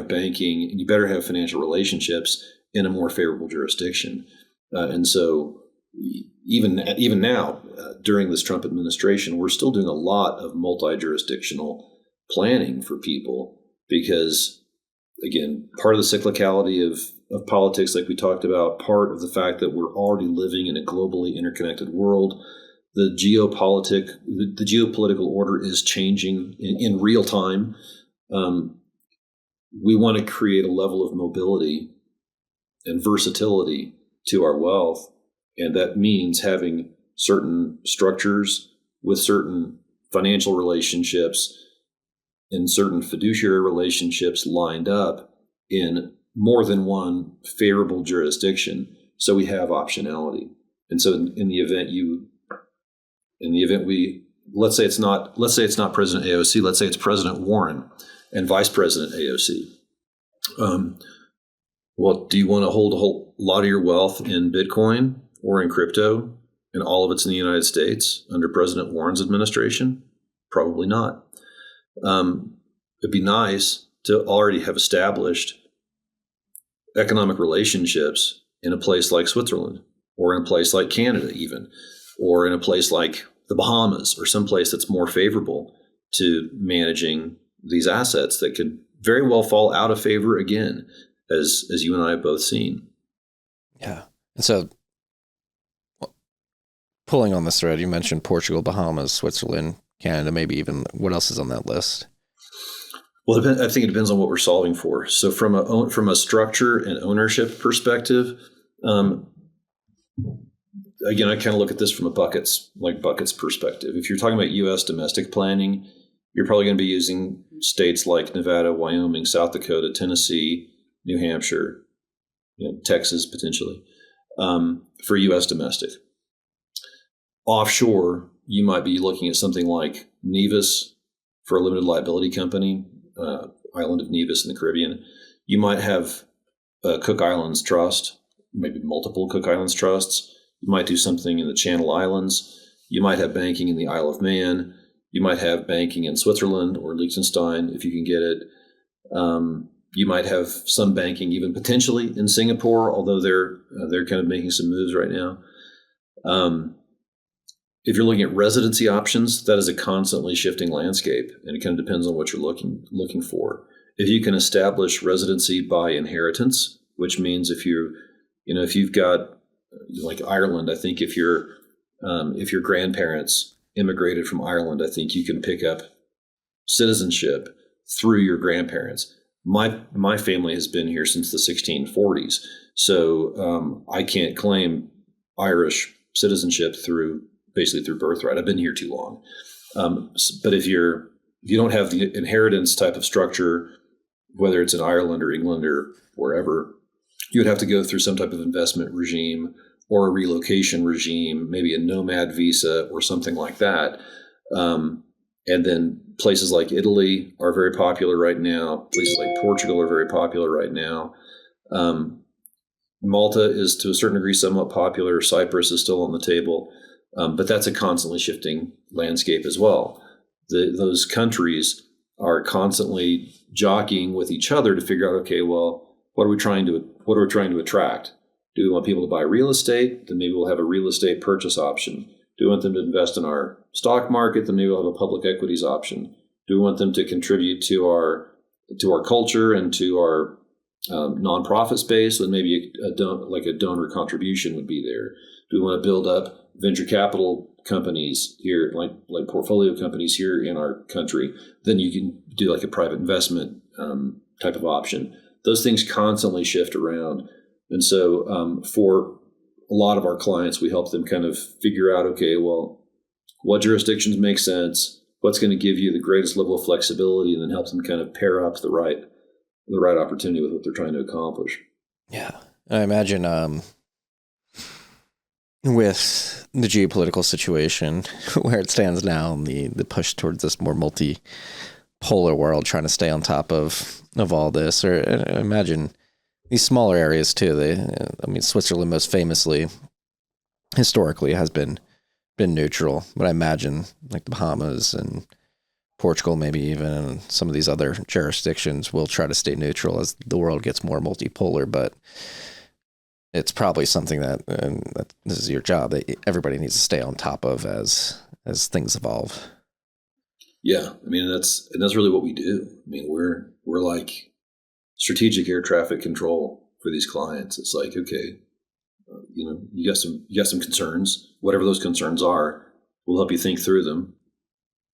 banking and you better have financial relationships in a more favorable jurisdiction. And so even now, during this Trump administration, we're still doing a lot of multi-jurisdictional planning for people because, again, part of the cyclicality of politics, like we talked about, part of the fact that we're already living in a globally interconnected world. The geopolitical order is changing in real time. We want to create a level of mobility and versatility to our wealth. And that means having certain structures with certain financial relationships and certain fiduciary relationships lined up in more than one favorable jurisdiction. So we have optionality. And so in the event let's say it's not President AOC, let's say it's President Warren and Vice President AOC. Well, do you want to hold a whole lot of your wealth in Bitcoin or in crypto, and all of it's in the United States under President Warren's administration? Probably not. It'd be nice to already have established economic relationships in a place like Switzerland, or in a place like Canada even, or in a place like the Bahamas, or someplace that's more favorable to managing these assets that could very well fall out of favor again, as you and I have both seen. Yeah. And so, pulling on this thread, you mentioned Portugal, Bahamas, Switzerland, Canada, maybe even what else is on that list? Well, I think it depends on what we're solving for. So from a structure and ownership perspective, again, I kind of look at this from a buckets perspective. If you're talking about U.S. domestic planning, you're probably going to be using states like Nevada, Wyoming, South Dakota, Tennessee, New Hampshire, Texas potentially, for U.S. domestic. Offshore, you might be looking at something like Nevis for a limited liability company, island of Nevis in the Caribbean. You might have a Cook Islands Trust, maybe multiple Cook Islands Trusts. You might do something in the Channel Islands. You might have banking in the Isle of Man. You might have banking in Switzerland or Liechtenstein if you can get it. You might have some banking even potentially in Singapore, although they're kind of making some moves right now. If you're looking at residency options, that is a constantly shifting landscape, and it kind of depends on what you're looking for. If you can establish residency by inheritance, which means if you've got like Ireland, I think if your grandparents immigrated from Ireland, I think you can pick up citizenship through your grandparents. My family has been here since the 1640s, so I can't claim Irish citizenship through birthright. I've been here too long. But if you don't have the inheritance type of structure, whether it's in Ireland or England or wherever, you would have to go through some type of investment regime or a relocation regime, maybe a nomad visa or something like that. And then places like Italy are very popular right now. Places like Portugal are very popular right now. Malta is to a certain degree somewhat popular. Cyprus is still on the table. But that's a constantly shifting landscape as well. Those countries are constantly jockeying with each other to figure out, okay, well, what are we trying to attract? Do we want people to buy real estate? Then maybe we'll have a real estate purchase option. Do we want them to invest in our stock market? Then maybe we'll have a public equities option. Do we want them to contribute to our culture and to our nonprofit space? Then maybe a donor contribution would be there. Do we want to build up venture capital companies here, like portfolio companies here in our country? Then you can do like a private investment type of option. Those things constantly shift around. And so for a lot of our clients, we help them kind of figure out, okay, well, what jurisdictions make sense? What's going to give you the greatest level of flexibility, and then help them kind of pair up the right opportunity with what they're trying to accomplish. Yeah. I imagine with the geopolitical situation where it stands now and the push towards this more multipolar world, trying to stay on top of all this, or I imagine these smaller areas too. Switzerland most famously, historically, has been neutral, but I imagine like the Bahamas and Portugal, maybe even, and some of these other jurisdictions will try to stay neutral as the world gets more multipolar. But it's probably something that this is your job, that everybody needs to stay on top of as things evolve. Yeah, that's really what we do. We're like strategic air traffic control for these clients. It's like, okay, you got some concerns. Whatever those concerns are, we'll help you think through them,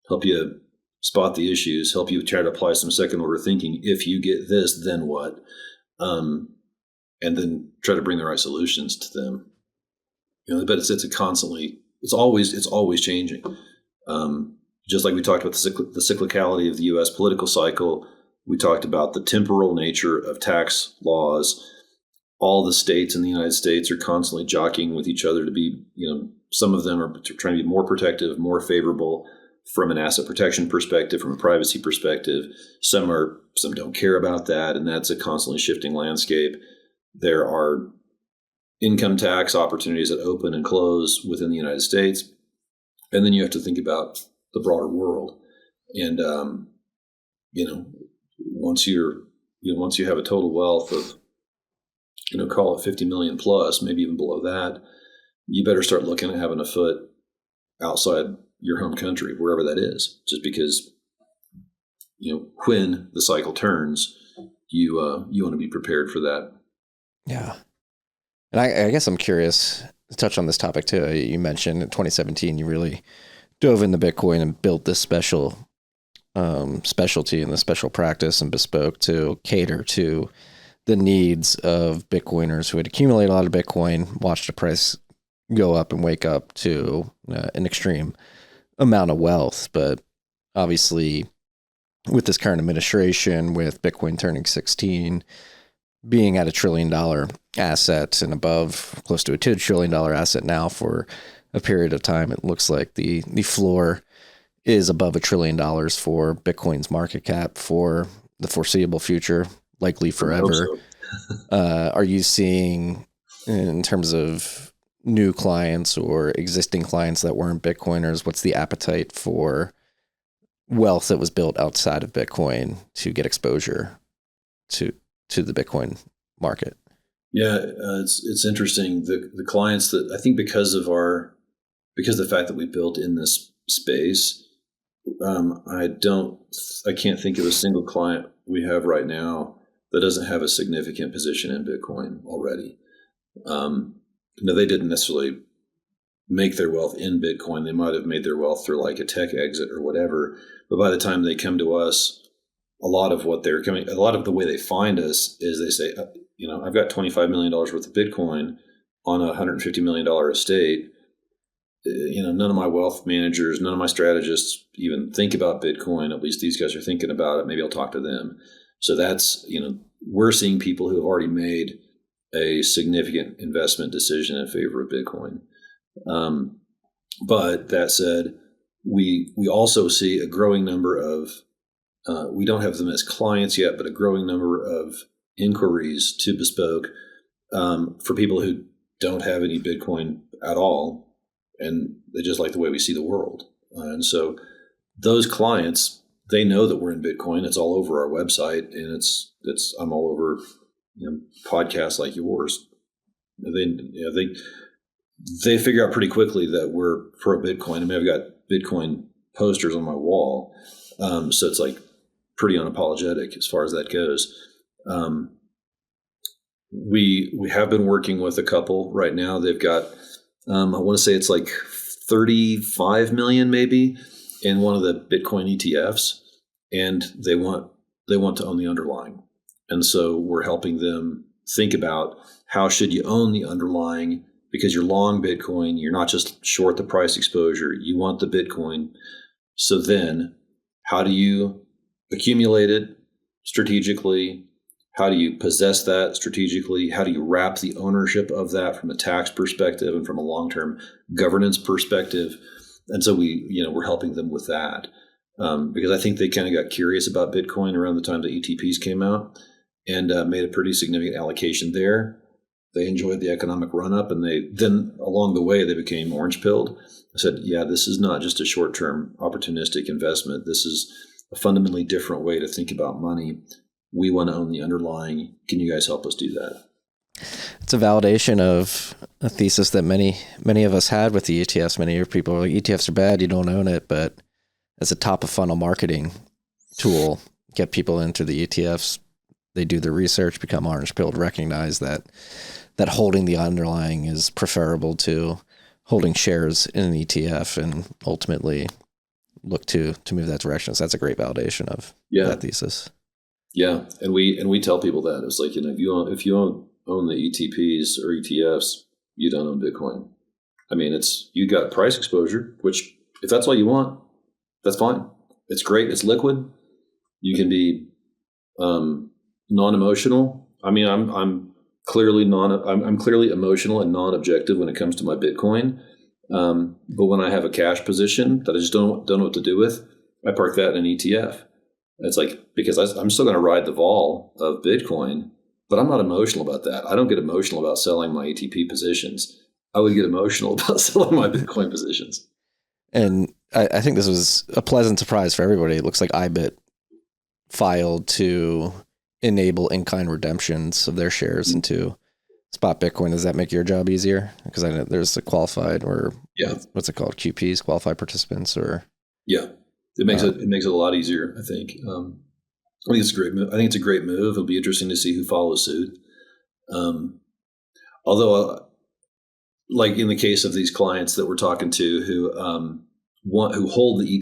help you spot the issues, help you try to apply some second order thinking. If you get this, then what? And then try to bring the right solutions to them. But it's always changing. Just like we talked about the cyclicality of the U.S. political cycle, we talked about the temporal nature of tax laws. All the states in the United States are constantly jockeying with each other to be, some of them are trying to be more protective, more favorable from an asset protection perspective, from a privacy perspective. Some don't care about that, and that's a constantly shifting landscape. There are income tax opportunities that open and close within the United States. And then you have to think about the broader world. And, once you have a total wealth of, call it 50 million plus, maybe even below that, you better start looking at having a foot outside your home country, wherever that is, just because, when the cycle turns, you want to be prepared for that. Yeah. And I guess I'm curious to touch on this topic too. You mentioned in 2017, you really dove into Bitcoin and built this special specialty and the special practice and bespoke to cater to the needs of Bitcoiners who had accumulated a lot of Bitcoin, watched the price go up and wake up to an extreme amount of wealth. But obviously, with this current administration, with Bitcoin turning 16, being at $1 trillion asset and above, close to a $2 trillion asset now for a period of time, it looks like the floor is above $1 trillion for Bitcoin's market cap for the foreseeable future, likely forever. Are you seeing, in terms of new clients or existing clients that weren't Bitcoiners, what's the appetite for wealth that was built outside of Bitcoin to get exposure to the Bitcoin market? Yeah, it's interesting. The clients that I think because of the fact that we built in this space, I can't think of a single client we have right now that doesn't have a significant position in Bitcoin already. No, they didn't necessarily make their wealth in Bitcoin. They might have made their wealth through like a tech exit or whatever. But by the time they come to us, a lot of the way they find us is they say, I've got $25 million worth of Bitcoin on a $150 million estate. None of my wealth managers, none of my strategists even think about Bitcoin. At least these guys are thinking about it. Maybe I'll talk to them. So that's, we're seeing people who have already made a significant investment decision in favor of Bitcoin. But that said, we also see a growing number of, we don't have them as clients yet, but a growing number of inquiries to Bespoke for people who don't have any Bitcoin at all. And they just like the way we see the world. And so those clients, they know that we're in Bitcoin. It's all over our website, and I'm all over podcasts like yours. They figure out pretty quickly that we're pro Bitcoin. I mean, I've got Bitcoin posters on my wall, so it's like pretty unapologetic as far as that goes. We have been working with a couple right now. They've got I want to say it's like 35 million maybe in one of the Bitcoin ETFs, and they want to own the underlying. And so we're helping them think about how should you own the underlying, because you're long Bitcoin, you're not just short the price exposure, you want the Bitcoin. So then how do you accumulate it strategically? How do you possess that strategically? How do you wrap the ownership of that from a tax perspective and from a long-term governance perspective? And so we're helping them with that because I think they kind of got curious about Bitcoin around the time the ETPs came out and made a pretty significant allocation there. They enjoyed the economic run-up, and then along the way they became orange-pilled. I said, yeah, this is not just a short-term opportunistic investment. This is a fundamentally different way to think about money. We want to own the underlying. Can you guys help us do that? It's a validation of a thesis that many of us had with the ETFs. Many of people are like, ETFs are bad, you don't own it. But as a top of funnel marketing tool, get people into the ETFs. They do the research, become orange pilled, recognize that holding the underlying is preferable to holding shares in an ETF, and ultimately look to move that direction. So that's a great validation of that thesis. Yeah, and we tell people that it's like, if you own the ETPs or ETFs, you don't own Bitcoin. I mean, you got price exposure, which if that's all you want, that's fine. It's great. It's liquid. You can be non-emotional. I mean, I'm clearly emotional and non-objective when it comes to my Bitcoin. But when I have a cash position that I just don't know what to do with, I park that in an ETF. It's like, because I'm still going to ride the vol of Bitcoin, but I'm not emotional about that. I don't get emotional about selling my ETP positions. I would get emotional about selling my Bitcoin positions. And I think this was a pleasant surprise for everybody. It looks like IBIT filed to enable in-kind redemptions of their shares into spot Bitcoin. Does that make your job easier? Because I know there's a qualified, or what's it called? QPs, qualified participants, or it makes it a lot easier. I think. I think it's a great move. I think it's a great move. It'll be interesting to see who follows suit. Although, like in the case of these clients that we're talking to who hold the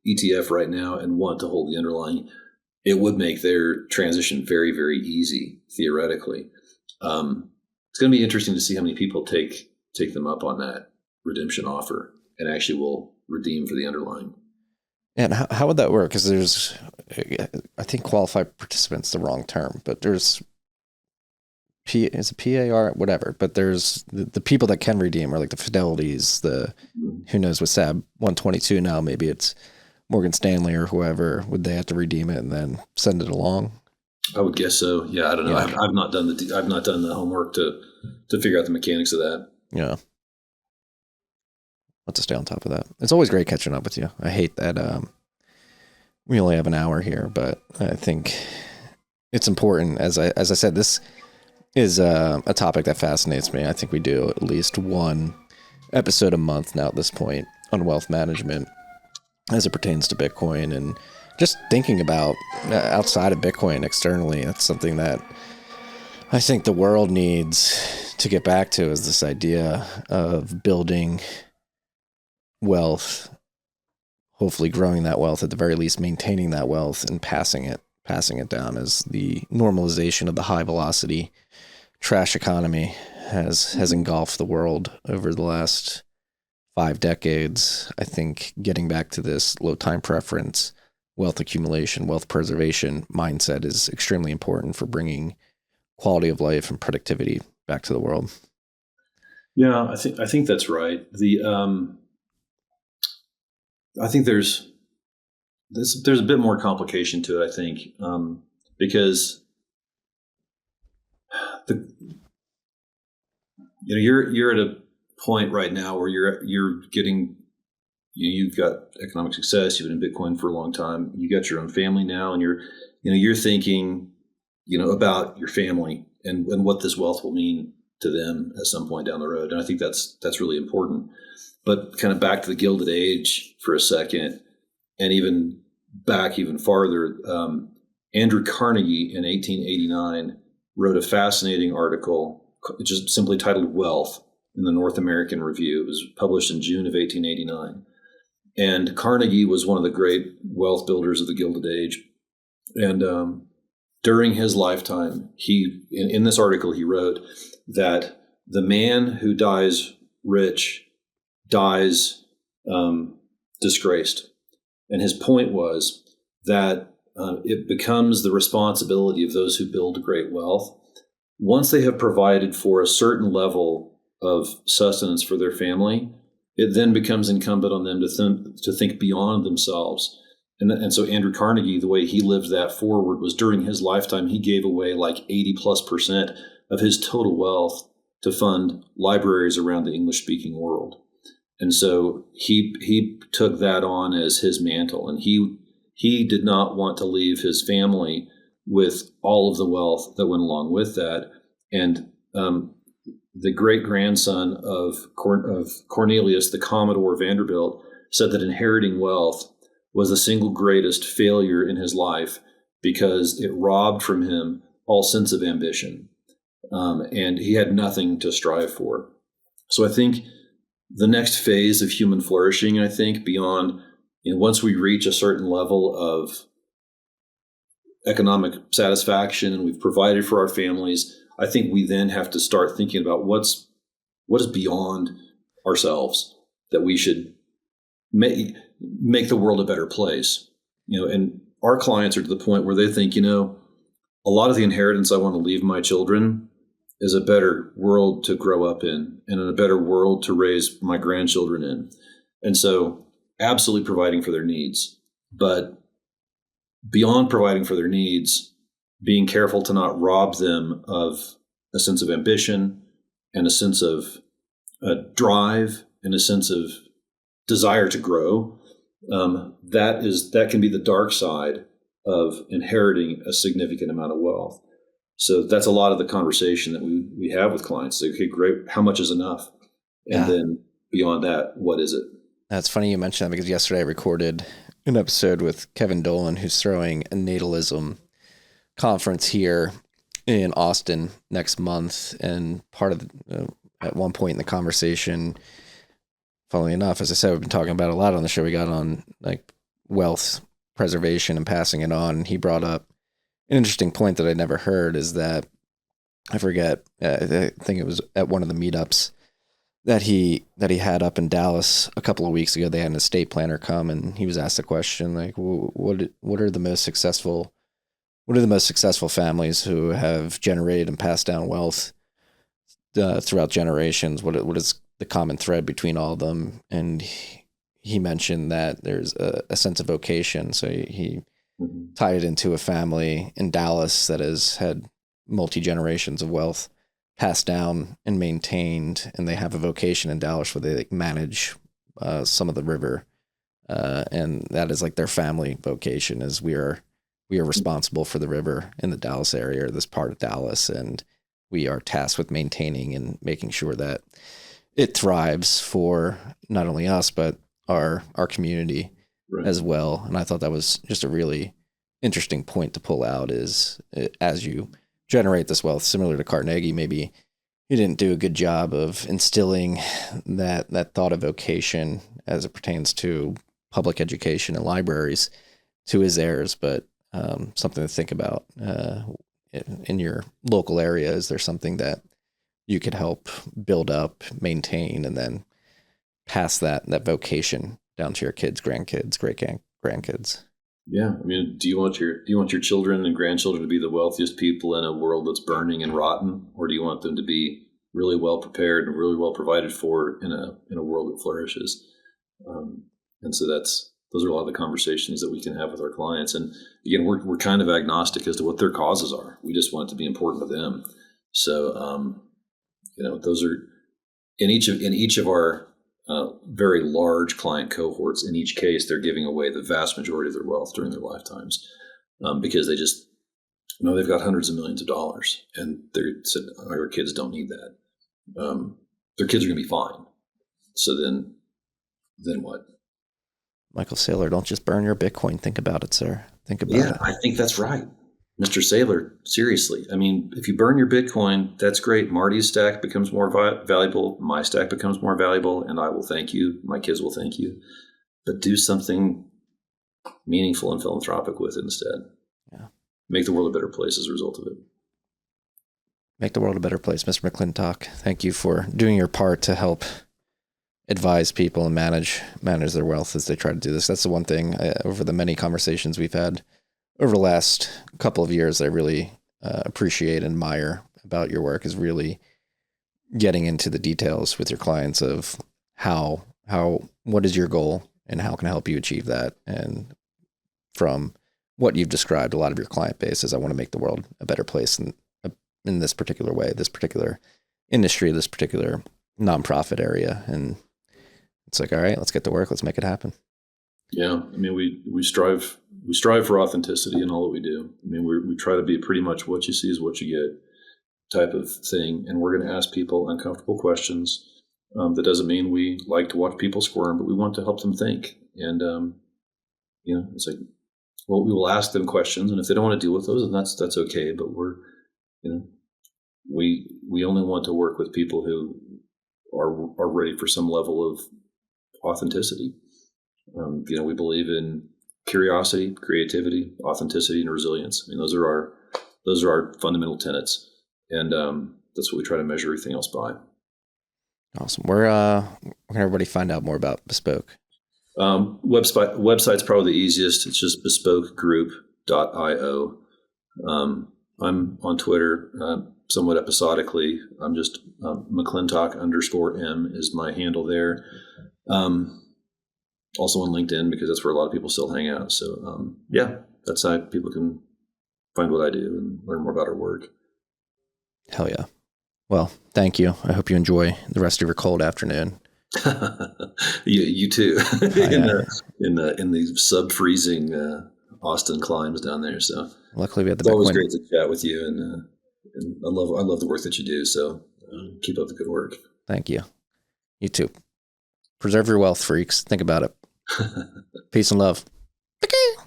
ETF right now and want to hold the underlying, it would make their transition very, very easy, theoretically. It's going to be interesting to see how many people take them up on that redemption offer and actually will redeem for the underlying. And how would that work? Because there's, I think qualified participants the wrong term, but there's is a PAR, whatever. But there's the people that can redeem are like the Fidelities, who knows with SAB 122 now, maybe it's Morgan Stanley or whoever. Would they have to redeem it and then send it along? I would guess so. Yeah, I don't know. Yeah. I've not done the homework to figure out the mechanics of that. Yeah. Let's stay on top of that. It's always great catching up with you. I hate that we only have an hour here, but I think it's important. As I said, this is a topic that fascinates me. I think we do at least one episode a month now at this point on wealth management as it pertains to Bitcoin, and just thinking about outside of Bitcoin externally. That's something that I think the world needs to get back to, is this idea of building wealth, hopefully growing that wealth, at the very least maintaining that wealth and passing it down, as the normalization of the high velocity trash economy has engulfed the world over the last 5 decades. I think getting back to this low time preference, wealth accumulation, wealth preservation mindset is extremely important for bringing quality of life and productivity back to the world. Yeah, I think that's right. I think there's a bit more complication to it, I think, because you're at a point right now where you're getting, you've got economic success, you've been in Bitcoin for a long time, you got your own family now, and you're thinking, about your family and what this wealth will mean to them at some point down the road. And I think that's really important. But kind of back to the Gilded Age for a second, and even back even farther, Andrew Carnegie in 1889 wrote a fascinating article, just simply titled "Wealth," in the North American Review. It was published in June of 1889. And Carnegie was one of the great wealth builders of the Gilded Age. And during his lifetime, in this article, he wrote that the man who dies rich dies disgraced. And his point was that it becomes the responsibility of those who build great wealth, once they have provided for a certain level of sustenance for their family, it then becomes incumbent on them to think beyond themselves. And so Andrew Carnegie, the way he lived that forward was, during his lifetime, he gave away like 80+% of his total wealth to fund libraries around the English-speaking world. And so he took that on as his mantle, and he did not want to leave his family with all of the wealth that went along with that. And the great-grandson of Cornelius, the Commodore Vanderbilt, said that inheriting wealth was the single greatest failure in his life because it robbed from him all sense of ambition. And he had nothing to strive for. So I think the next phase of human flourishing, I think, beyond, once we reach a certain level of economic satisfaction and we've provided for our families, I think we then have to start thinking about what is beyond ourselves, that we should make the world a better place. And our clients are to the point where they think, a lot of the inheritance I want to leave my children is a better world to grow up in, and in a better world to raise my grandchildren in. And so absolutely providing for their needs, but beyond providing for their needs, being careful to not rob them of a sense of ambition and a sense of drive and a sense of desire to grow. That can be the dark side of inheriting a significant amount of wealth. So that's a lot of the conversation that we have with clients. Say, okay, great. How much is enough? And then beyond that, what is it? That's funny you mentioned that, because yesterday I recorded an episode with Kevin Dolan, who's throwing a natalism conference here in Austin next month. And part of at one point in the conversation, funnily enough, as I said, we've been talking about a lot on the show. We got on like wealth preservation and passing it on. He brought up an interesting point that I never heard is that I forget, I think it was at one of the meetups that he had up in Dallas a couple of weeks ago. They had an estate planner come, and he was asked a question like, what are the most successful families who have generated and passed down wealth throughout generations? What is the common thread between all of them? And he mentioned that there's a sense of vocation. So he tied it into a family in Dallas that has had multi-generations of wealth passed down and maintained, and they have a vocation in Dallas where they like manage some of the river, and that is like their family vocation is we are responsible for the river in the Dallas area or this part of Dallas, and we are tasked with maintaining and making sure that it thrives for not only us but our community as well. And I thought that was just a really interesting point to pull out is as you generate this wealth, similar to Carnegie, maybe he didn't do a good job of instilling that thought of vocation as it pertains to public education and libraries to his heirs, but something to think about in your local area. Is there something that you could help build up, maintain, and then pass that vocation down to your kids, grandkids, great-grandkids? Yeah, I mean, do you want your children and grandchildren to be the wealthiest people in a world that's burning and rotten, or do you want them to be really well prepared and really well provided for in a world that flourishes? And so those are a lot of the conversations that we can have with our clients. And again, we're kind of agnostic as to what their causes are. We just want it to be important to them. So those are in each of our very large client cohorts. In each case, they're giving away the vast majority of their wealth during their lifetimes because they just they've got hundreds of millions of dollars, and they're said our kids don't need that. Their kids are going to be fine. So then what? Michael Saylor, don't just burn your Bitcoin. Think about it, sir. Think about it. Yeah, I think that's right. Mr. Saylor, seriously. I mean, if you burn your Bitcoin, that's great. Marty's stack becomes more valuable. My stack becomes more valuable, and I will thank you. My kids will thank you. But do something meaningful and philanthropic with it instead. Yeah. Make the world a better place as a result of it. Make the world a better place, Mr. McClintock. Thank you for doing your part to help advise people and manage their wealth as they try to do this. That's the one thing over the many conversations we've had over the last couple of years that I really appreciate and admire about your work is really getting into the details with your clients of what is your goal and how can I help you achieve that. And from what you've described, a lot of your client base is I want to make the world a better place in this particular way, this particular industry, this particular nonprofit area. And it's like, all right, let's get to work. Let's make it happen. Yeah. I mean, we strive for authenticity in all that we do. I mean, we try to be pretty much what you see is what you get type of thing. And we're going to ask people uncomfortable questions. That doesn't mean we like to watch people squirm, but we want to help them think. And, it's like, well, we will ask them questions, and if they don't want to deal with those, then that's okay. But we only want to work with people who are ready for some level of authenticity. We believe in curiosity, creativity, authenticity, and resilience. I mean, those are our fundamental tenets, and that's what we try to measure everything else by. Awesome. Where can everybody find out more about Bespoke? Website's probably the easiest. It's just bespokegroup.io. I'm on Twitter somewhat episodically. I'm just McClintock_M is my handle there. Also on LinkedIn because that's where a lot of people still hang out. So that's how people can find what I do and learn more about our work. Hell yeah. Well, thank you. I hope you enjoy the rest of your cold afternoon. You too. in the sub-freezing Austin climes down there. So luckily we had the. It's always great to chat with you, and I love the work that you do. So keep up the good work. Thank you. You too. Preserve your wealth, freaks. Think about it. Peace and love. Bitkey.